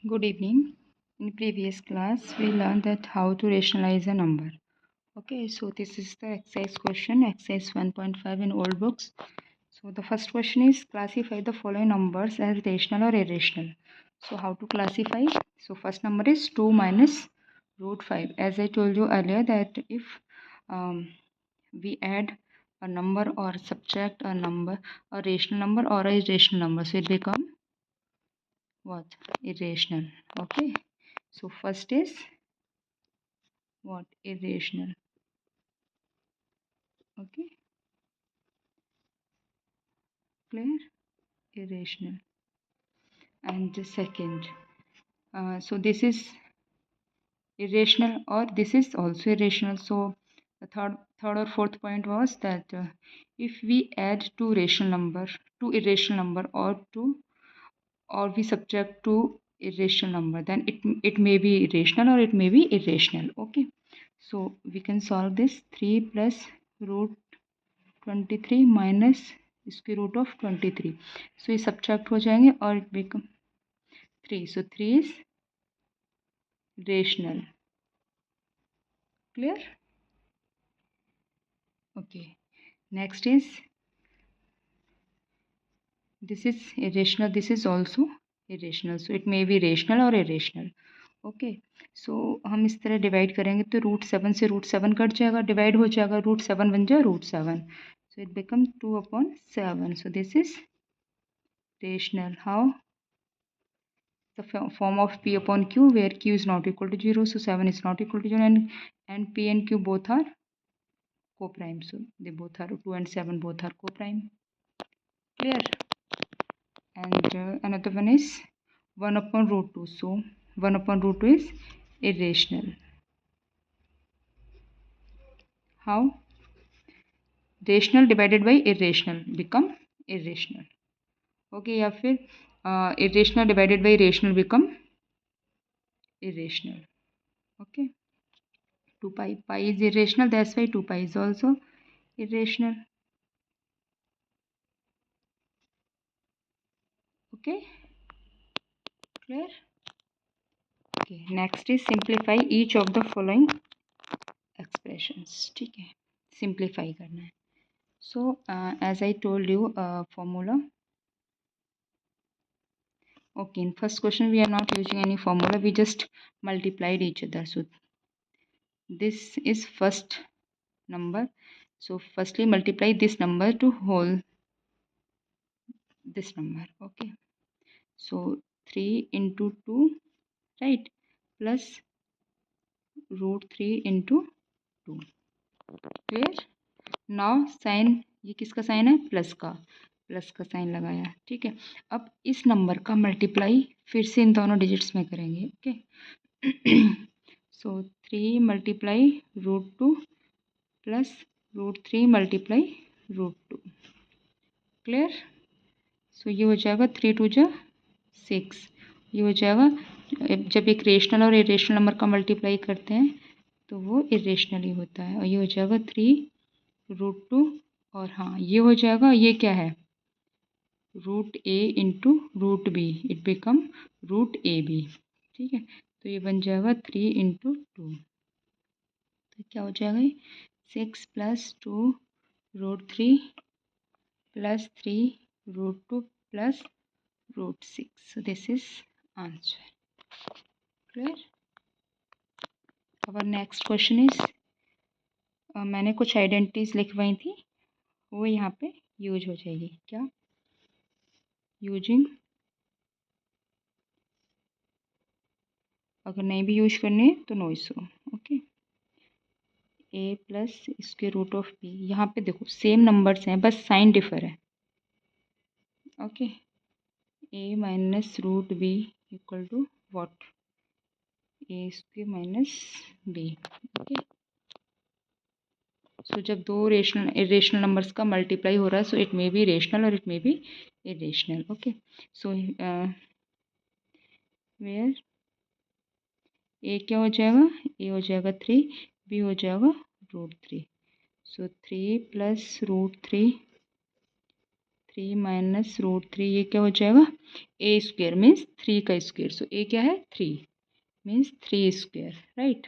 Good evening. In previous class, we learned that how to rationalize a number. Okay, so this is the exercise question, exercise 1.5 in old books. So the first question is classify the following numbers as rational or irrational. So how to classify? So first number is 2 minus root 5. As I told you earlier that if we add a number or subtract a number, a rational number or a irrational number, so it becomes what? Irrational. Okay. So first is what? Irrational. Okay. Clear? Irrational. And the second. So this is irrational or this is also irrational. So the third or fourth point was that if we add two irrational number or we subtract two irrational number, then it may be rational or it may be irrational. Okay. So we can solve this 3 plus root 23 minus square root of 23. So ये subtract हो जाएंगे और it become 3. So 3 is rational. Clear? Okay. Next is this is irrational, this is also irrational, so it may be rational or irrational. Okay. So हम इस तरह divide करेंगे तो √7 से √7 कट जाएगा, डिवाइड हो जाएगा, √7 बन जाए √7. So it become 2/7. So this is rational. How? The form of P upon Q where Q is not equal to 0, so 7 is not equal to 0, and P and Q both are co-prime, so they both are 2 and 7 both are co-prime. Clear? And another one is 1/√2, so 1/√2 is irrational. How? Rational divided by irrational become irrational. Okay, या फिर irrational divided by rational become irrational. Okay. 2 pi is irrational, that's why 2 pi is also irrational. Okay, clear? Okay, next is simplify each of the following expressions. ठीक है, simplify करना है. So as I told you, formula. Okay, in first question we are not using any formula, we just multiplied each other. So this is first number, so firstly multiply this number to whole this number. Okay, so 3 into 2, right, plus √3 into 2. Clear? Now sine, ये किसका sign है? Plus का sign लगाया. ठीक है. अब इस number का मल्टीप्लाई फिर से इन दोनों डिजिट्स में करेंगे. ओके. सो 3 मल्टीप्लाई √2 प्लस √3 मल्टीप्लाई √2. क्लियर? सो ये हो जाएगा 3 2 जा 6. ये हो जाएगा, जब एक रेशनल और इरेशनल नंबर का मल्टीप्लाई करते हैं तो वो इरेशनल ही होता है. और ये हो जाएगा 3√2, और हाँ ये हो जाएगा, ये क्या है? √a into √b, it become √ab. ठीक है. तो ये बन जाएगा 3 इंटू 2. तो क्या हो जाएगा? 6 plus 2 √3 plus 3 √2 plus √6. So this is answer. Clear? Our next question is, मैंने कुछ आइडेंटिटीज लिखवाई थी, वो यहाँ पे यूज हो जाएगी. क्या? यूजिंग. अगर नहीं भी यूज करनी है तो no issue. Okay. a plus square root of b. यहाँ पे देखो सेम नंबर्स हैं, बस साइन डिफर है. Okay. a minus √b equal to what? a square minus b. Okay. So जब दो इरेशनल नंबर्स का मल्टीप्लाई हो रहा है, so it may be rational और it may be irrational. Okay. So where a क्या हो जाएगा? ए हो जाएगा 3, बी हो जाएगा √3. सो 3 प्लस √3, 3 माइनस रूट 3, ये क्या हो जाएगा ए स्क्वेयर मीन्स 3 का स्क्वेयर। सो ए क्या है 3 means 3 square right.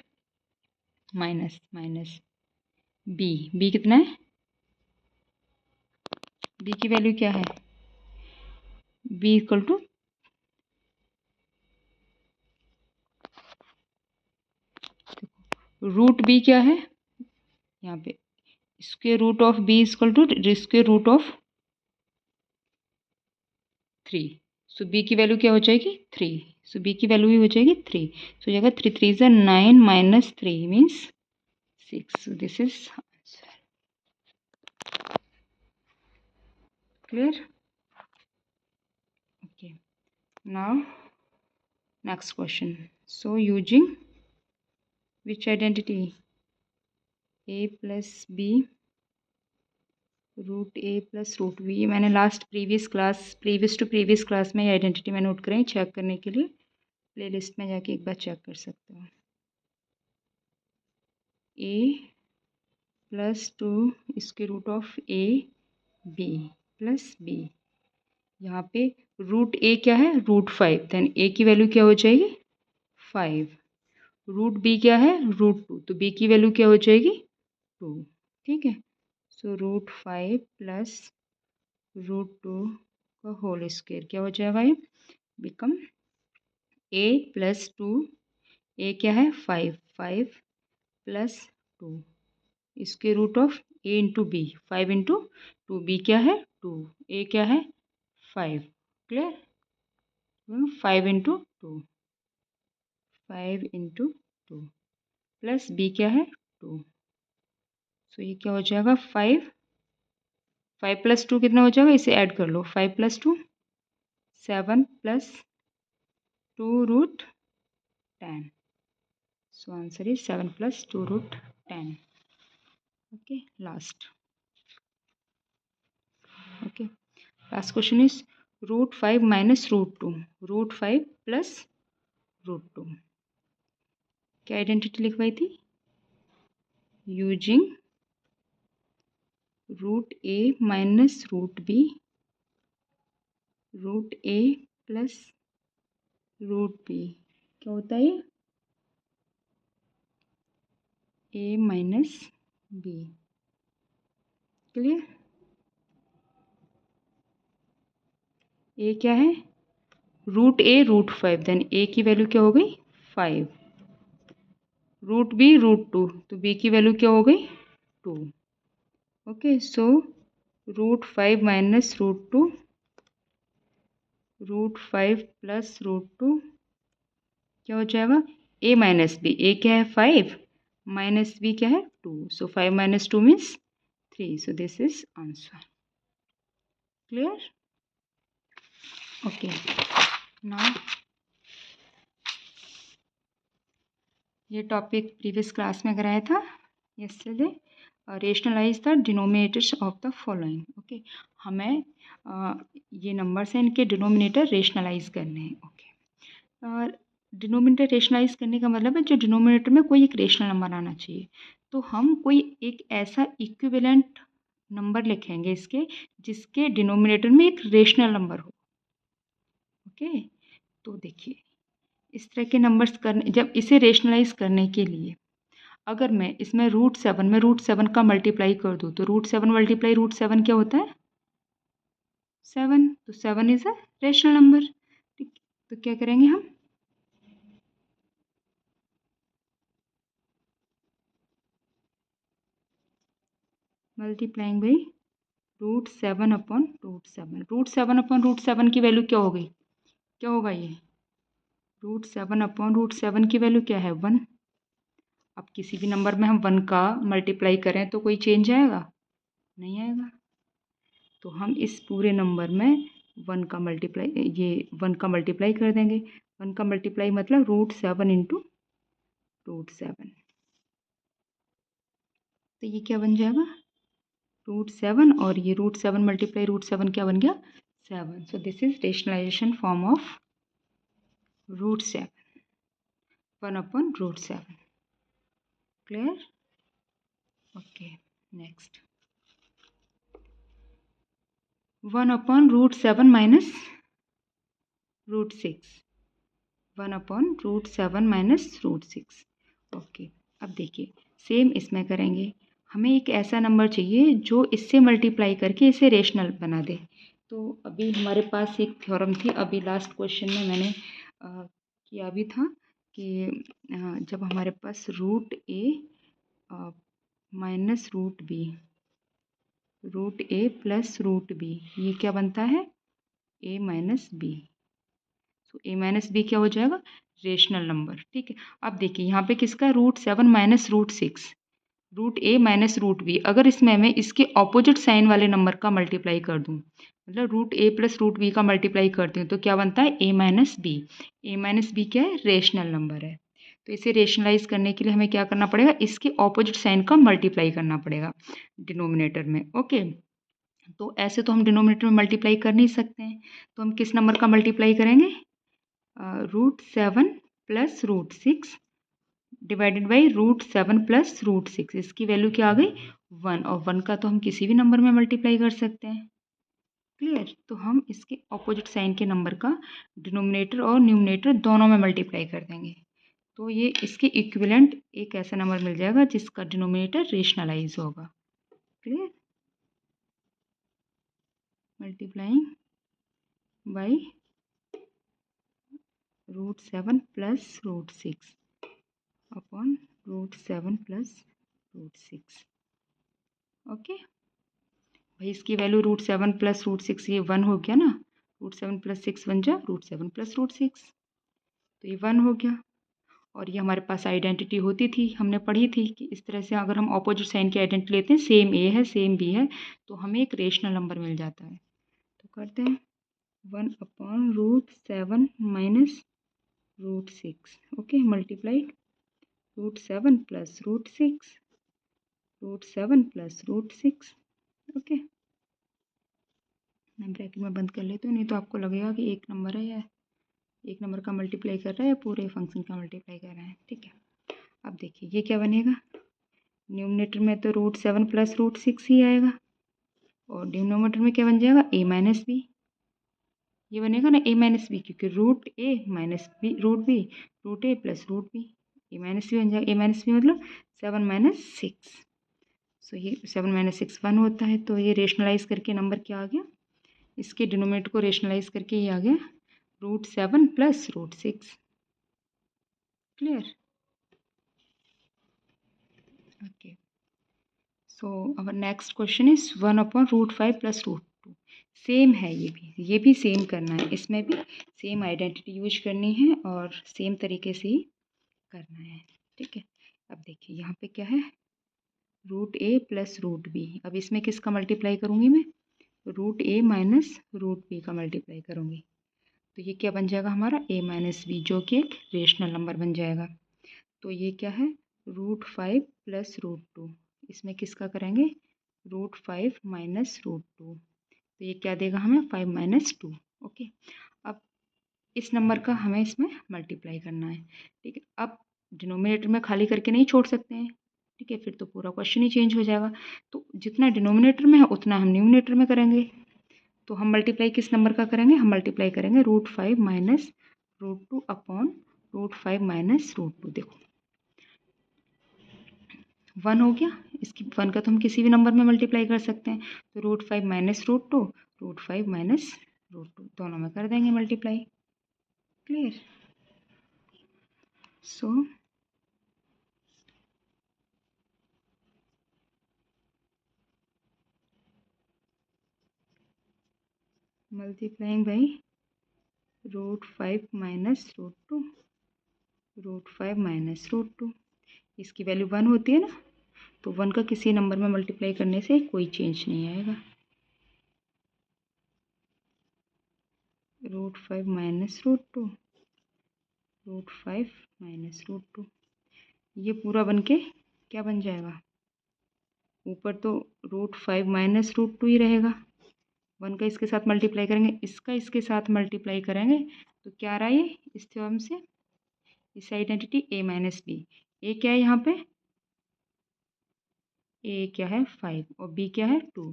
Minus minus B कितना है, बी की वैल्यू क्या है, B equal to root B क्या है यहाँ पे, square root of B equal to square root of 3। So B की वैल्यू क्या हो जाएगी 3। सो बी की वैल्यू भी हो जाएगी 3। सो हो जाएगा 3 3 ज़ा 9 minus 3 means 6। So this is answer. Clear? Okay, now next question. So using which identity, A plus B root A plus root B, ये मैंने last previous to previous class में ये आइडेंटिटी मैं नोट करें चेक करने के लिए, playlist में जाके एक बार चेक कर सकते हो। ए प्लस 2 इसके root of A B plus B, यहाँ पे रूट ए क्या है रूट 5, देन ए की वैल्यू क्या हो जाएगी 5। रूट बी क्या है रूट 2, तो बी की वैल्यू क्या हो जाएगी 2। ठीक है, सो रूट 5 प्लस रूट 2 का होल स्क्वायर क्या हो जाएगा, ये बिकम ए प्लस 2, ए क्या है 5 5 प्लस 2 इसके root of A into B, 5 into 2, B क्या है 2, ए क्या है 5। Clear? 5 into 2, 5 into 2 plus B क्या है 2। सो ये क्या हो जाएगा 5 5 प्लस 2 कितना हो जाएगा, इसे ऐड कर लो, 5 plus 2 7 plus 2 root 10। So answer is 7 plus 2 root 10। Okay, last question is root 5 minus root 2, root 5 plus root 2, क्या आइडेंटिटी लिखवाई थी, using root A minus root B root A plus root B, क्या होता है A minus B. Clear? A क्या है root A root 5, then A की value क्या हो गई 5, रूट बी रूट 2, तो बी की वैल्यू क्या हो गई 2। Okay, so root 5 minus root 2, root 5 plus root 2 क्या हो जाएगा ए माइनस बी, ए क्या है 5 माइनस बी क्या है 2, so 5 minus 2 means 3। So this is answer. Clear? Okay, now ये टॉपिक प्रीवियस क्लास में कराया था yesterday, rationalise the denominators of the following. Okay, हमें ये नंबर्स हैं, इनके डिनोमिनेटर रेशनलाइज करने हैं। ओके, डिनोमिनेटर रेशनलाइज करने का मतलब है जो डिनोमिनेटर में कोई एक रेशनल नंबर आना चाहिए, तो हम कोई एक ऐसा इक्विवेलेंट नंबर लिखेंगे इसके जिसके डिनोमिनेटर में एक रेशनल नंबर हो। ओके, तो देखिए इस तरह के नंबर्स करने, जब इसे रेशनलाइज करने के लिए अगर मैं इसमें रूट 7 का मल्टीप्लाई कर दूँ तो रूट 7 मल्टीप्लाई रूट 7 क्या होता है 7, तो 7 इज अ रेशनल नंबर। ठीक, तो क्या करेंगे हम, multiplying by root 7 upon root 7, root 7 upon root 7 की वैल्यू क्या हो गई, क्या होगा ये रूट 7 अपॉन रूट 7 की वैल्यू क्या है 1। अब किसी भी नंबर में हम 1 का मल्टीप्लाई करें तो कोई चेंज आएगा, नहीं आएगा, तो हम इस पूरे नंबर में 1 का मल्टीप्लाई, ये 1 का मल्टीप्लाई कर देंगे। 1 का मल्टीप्लाई मतलब रूट 7 इंटू रूट 7, तो ये क्या बन जाएगा रूट 7, और ये रूट 7 मल्टीप्लाई रूट 7 क्या बन गया 7। So this is rationalisation form of root 7, 1 upon root 7। Clear? Okay, next 1/√7 minus √6, 1/√7 minus √6। Okay, अब देखिए सेम इसमें करेंगे। हमें एक ऐसा नंबर चाहिए जो इससे मल्टीप्लाई करके इसे रेशनल बना दे। तो अभी हमारे पास एक थ्योरम थी, अभी लास्ट क्वेश्चन में मैंने किया भी था कि जब हमारे पास √a minus √b, √a plus √b, ये क्या बनता है a माइनस बी। तो a माइनस बी क्या हो जाएगा, रेशनल नंबर। ठीक है, अब देखिए यहाँ पे किसका √7 माइनस √6, √a माइनस √b। अगर इसमें मैं इसके ऑपोजिट साइन वाले नंबर का मल्टीप्लाई कर दूँ, मतलब √a प्लस √b का मल्टीप्लाई करती हूँ, तो क्या बनता है a minus b. a minus b क्या है, रेशनल नंबर है। तो इसे रेशनलाइज करने के लिए हमें क्या करना पड़ेगा, इसके ऑपोजिट साइन का मल्टीप्लाई करना पड़ेगा डिनोमिनेटर में। ओके, तो ऐसे तो हम डिनोमिनेटर में मल्टीप्लाई कर नहीं सकते हैं, तो हम किस नंबर का मल्टीप्लाई करेंगे, √7 प्लस √6 डिवाइडेड बाई √7 प्लस √6। इसकी वैल्यू क्या आ गई, 1, और 1 का तो हम किसी भी नंबर में मल्टीप्लाई कर सकते हैं। क्लियर, तो हम इसके ऑपोजिट साइन के नंबर का डिनोमिनेटर और न्यूमरेटर दोनों में मल्टीप्लाई कर देंगे। तो ये इसके इक्विवेलेंट एक ऐसा नंबर मिल जाएगा जिसका डिनोमिनेटर रेशनलाइज होगा। Clear, multiplying by √7 plus √6 upon √7 plus √6। Okay भाई, इसकी वैल्यू √7 प्लस √6, ये 1 हो गया ना, √7 प्लस 6 बन जा √7 प्लस √6, तो ये 1 हो गया। और ये हमारे पास आइडेंटिटी होती थी, हमने पढ़ी थी कि इस तरह से अगर हम ऑपोजिट साइन की आइडेंटिटी लेते हैं, सेम ए है सेम बी है, तो हमें एक रेशनल नंबर मिल जाता है। तो करते हैं 1/√7 minus √6। Okay, multiply √7 plus √6, √7 plus √6। Okay, मैं ब्रैकेट में बंद कर लेती हूँ, नहीं तो आपको लगेगा कि एक नंबर है या एक नंबर का मल्टीप्लाई कर रहा है या पूरे फंक्शन का मल्टीप्लाई कर रहा है। ठीक है, अब देखिए ये क्या बनेगा, न्यूमरेटर में तो √7 प्लस √6 ही आएगा, और डिनोमिनेटर में क्या बन जाएगा, a माइनस बी। ये बनेगा ना a माइनस बी, क्योंकि √a minus b √b, √a plus √b, a minus b बन जाएगा। a माइनस बी मतलब 7 माइनस 6, सो ये 7 माइनस 6 1 होता है। तो ये रेशनलाइज करके नंबर क्या आ गया, इसके डिनोमिनेटर को रेशनलाइज करके ये आ गया √7 plus √6। Clear, okay. So our next question is 1/√5 plus √2। Same है, ये भी सेम करना है, इसमें भी सेम आइडेंटिटी यूज करनी है और सेम तरीके से ही करना है। ठीक है, अब देखिए यहाँ पे क्या है, √a प्लस √b। अब इसमें किसका मल्टीप्लाई करूँगी मैं, √a माइनस √b का मल्टीप्लाई करूँगी, तो ये क्या बन जाएगा हमारा a माइनस बी, जो कि एक रेशनल नंबर बन जाएगा। तो ये क्या है, √5 प्लस √2, इसमें किसका करेंगे, √5 माइनस √2, तो ये क्या देगा हमें 5 माइनस 2। ओके, अब इस नंबर का हमें इसमें मल्टीप्लाई करना है। ठीक है, अब डिनोमिनेटर में खाली करके नहीं छोड़ सकते हैं, ठीक है, फिर तो पूरा क्वेश्चन ही चेंज हो जाएगा। तो जितना डिनोमिनेटर में है उतना हम न्यूमरेटर में करेंगे। तो हम मल्टीप्लाई किस नंबर का करेंगे, हम मल्टीप्लाई करेंगे √5 माइनस √2 अपॉन √5 माइनस √2। देखो 1 हो गया, इसकी 1 का तो हम किसी भी नंबर में मल्टीप्लाई कर सकते हैं, तो √5 माइनस √2, √5 माइनस √2 दोनों में कर देंगे multiply. Clear, so multiplying by √5 minus √2, √5 minus √2, इसकी वैल्यू 1 होती है ना, तो 1 का किसी नंबर में मल्टीप्लाई करने से कोई चेंज नहीं आएगा। √5 माइनस √2, √5 माइनस √2, ये पूरा बन के क्या बन जाएगा, ऊपर तो √5 माइनस √2 ही रहेगा, 1 का इसके साथ मल्टीप्लाई करेंगे, इसका इसके साथ मल्टीप्लाई करेंगे, तो क्या रहा ये इस थ्योरम से, इस आइडेंटिटी a माइनस बी। ए क्या है यहाँ पे, a क्या है 5 और b क्या है 2,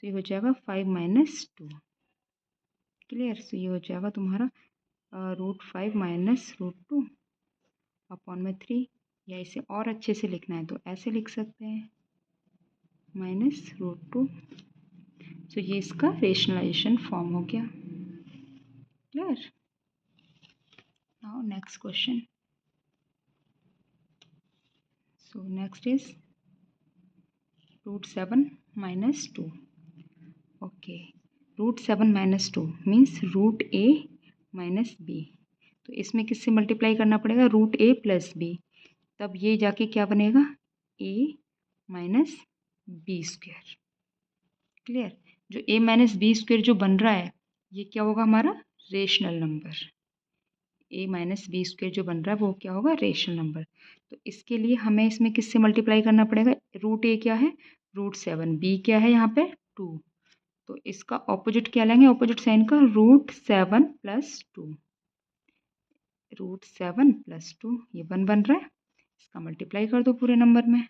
सो ये हो जाएगा 5 माइनस 2। क्लियर। सो ये हो जाएगा तुम्हारा √5 माइनस √2 अपॉन में 3, या इसे और अच्छे से लिखना है तो ऐसे लिख सकते हैं माइनस √2। सो ये इसका रेशनलाइजेशन फॉर्म हो गया। Clear. Now next question. So next is √7 minus 2। Okay, √7 minus 2 means √a minus b। तो इसमें किससे मल्टीप्लाई करना पड़ेगा? √a प्लस b, तब ये जाके क्या बनेगा? a minus b square. Clear. जो a माइनस बी स्क्वेयर जो बन रहा है ये क्या होगा? हमारा rational number. a minus b square जो बन रहा है वो क्या होगा? Rational number. तो इसके लिए हमें इसमें किससे मल्टीप्लाई करना पड़ेगा? √a क्या है? √7, b क्या है यहाँ पे? 2। तो इसका ऑपोजिट क्या लेंगे? ऑपोजिट साइन का √7 प्लस 2। √7 प्लस 2 ये 1 बन रहा है, इसका मल्टीप्लाई कर दो पूरे नंबर में।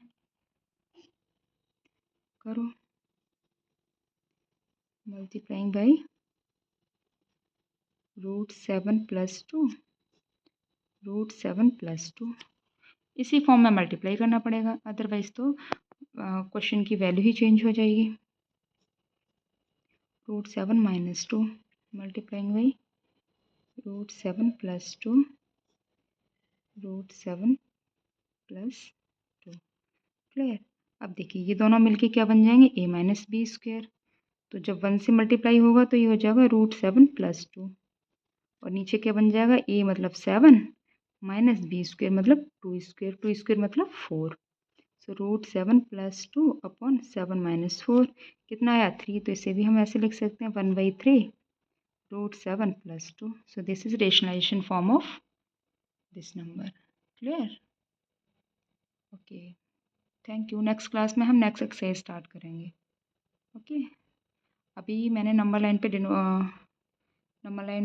करो मल्टीप्लाइंग बाई √7 प्लस 2, √7 प्लस 2। इसी फॉर्म में मल्टीप्लाई करना पड़ेगा, अदरवाइज तो क्वेश्चन की वैल्यू ही चेंज हो जाएगी। √7 minus 2 multiplying by √7 plus 2, √7 plus 2। Clear. अब देखिए ये दोनों मिलके क्या बन जाएंगे? a minus b square. तो जब 1 से मल्टीप्लाई होगा तो ये हो जाएगा √7 प्लस 2, और नीचे क्या बन जाएगा? a मतलब 7 माइनस बी स्क्वेयर मतलब 2 स्क्वेयर, 2 स्क्वेयर मतलब 4। सो √7 प्लस 2 अपॉन 7 माइनस 4 कितना आया? 3। तो इसे भी हम ऐसे लिख सकते हैं 1/3 √7 plus 2। So this is rationalisation form of this number. Clear. Okay, thank you. Next class में हम नेक्स्ट एक्सरसाइज स्टार्ट करेंगे। ओके, अभी मैंने नंबर लाइन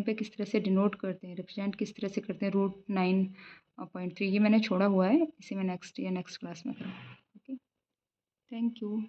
पे किस तरह से डिनोट करते हैं, रिप्रेजेंट किस तरह से करते हैं √9.3 ये मैंने छोड़ा हुआ है, इसे मैं नेक्स्ट क्लास में करूँगा। Okay, thank you.